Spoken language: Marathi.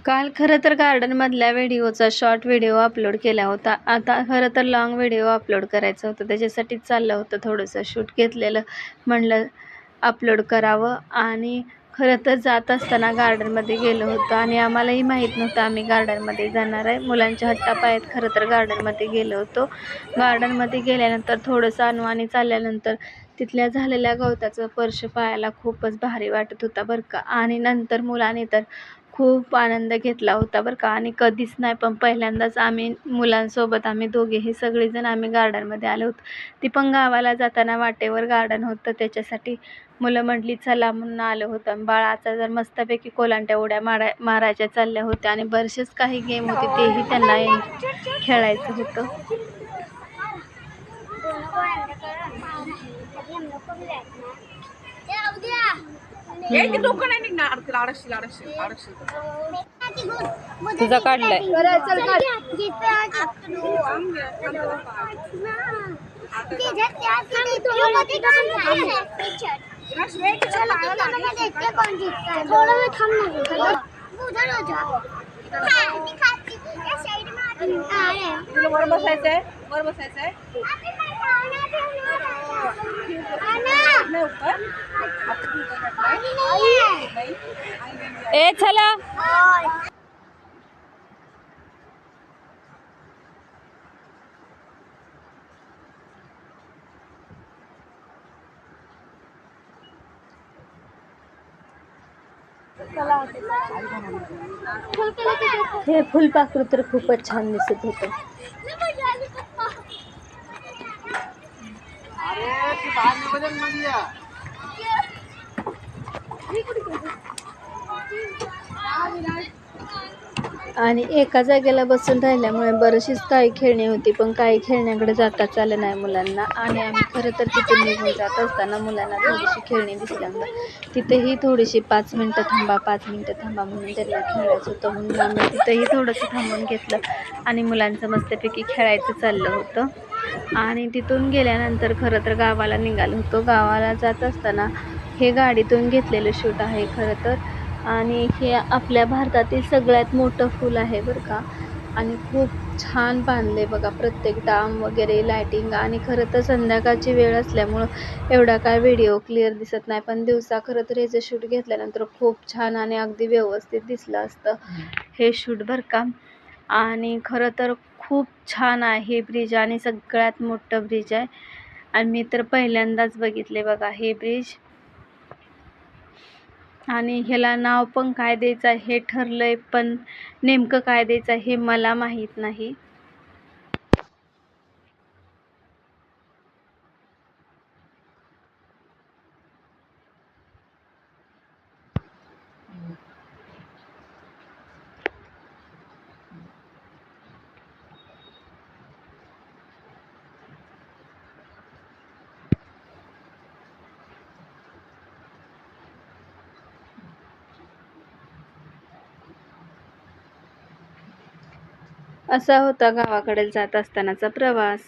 काल खरं तर गार्डनमधल्या व्हिडिओचा शॉर्ट व्हिडिओ अपलोड केला होता. आता खरं तर लाँग व्हिडिओ अपलोड करायचा होता. त्याच्यासाठीच चाललं होतं थोडंसं शूट घेतलेलं. म्हणलं अपलोड करावं. आणि खरं तर जात असताना गार्डनमध्ये गेलो होतो आणि आम्हालाही माहीत नव्हतं आम्ही गार्डनमध्ये जाणार आहे. मुलांच्या हट्टापायात खरं तर गार्डनमध्ये गेलो होतो. गार्डनमध्ये गेल्यानंतर थोडंसं अनवाणी चालल्यानंतर तिथल्या झालेल्या गवताचा स्पर्श पायाला खूपच भारी वाटत होता बरं का. आणि नंतर मुलाने तर खूप आनंद घेतला होता बरं का. आणि कधीच नाही, पण पहिल्यांदाच आम्ही मुलांसोबत आम्ही दोघेही सगळेजण आम्ही गार्डनमध्ये आलो होतो. ती पण गावाला जाताना वाटेवर गार्डन होतं, त्याच्यासाठी मुलं म्हटली चला म्हणून आलं होतं. बाळाचा जर मस्तपैकी कोलांट्या उड्या मारायच्या चालल्या होत्या आणि बरेचसेच काही गेम होते तेही त्यांना खेळायचं होतं. तुझा काढलाय वर बसायचंय, वर बसायचंय. ए चला. हे फुलपाखरू तर खूपच छान दिसत होतं. आणि एका जागेला बसून राहिल्यामुळे बरीचशीच काही खेळणी होती, पण काही खेळण्याकडे जाताच आलं नाही मुलांना. आणि आम्ही खरं तर तिथून निघून जात असताना मुलांना थोडीशी खेळणी दिसल्यामुळे तिथेही थोडीशी 5 मिनटं थांबा 5 मिनटं थांबा म्हणून त्यांना खेळायचं होतं, म्हणून आम्ही तिथेही थोडंसं थांबून घेतलं आणि मुलांचं मस्तपैकी खेळायचं चाललं होतं. आणि तिथून गेल्यानंतर खरं तर गावाला निघालो होतो. गावाला जात असताना हे गाडीतून घेतलेलं शूट आहे खरं तर. आणि हे आपल्या भारतातील सगळ्यात मोठं फूल आहे बरं का. आणि खूप छान बांधले बघा, प्रत्येक डाम वगैरे लायटिंग. आणि खरं तर संध्याकाळची वेळ असल्यामुळं एवढा काय व्हिडिओ क्लिअर दिसत नाही, पण दिवसा खरं तर ह्याचं शूट घेतल्यानंतर खूप छान आणि अगदी व्यवस्थित दिसलं असतं हे शूट बरं का. आणि खरं तर खूप छान आहे हे ब्रिज आणि सगळ्यात मोठं ब्रिज आहे. आणि मी तर पहिल्यांदाच बघितले बघा हे ब्रिज. आणि ह्याला नाव पण काय द्यायचं आहे हे ठरलंय, पण नेमकं काय द्यायचं आहे हे मला माहीत नाही. असा होता गावाकडे जात असतानाचा प्रवास.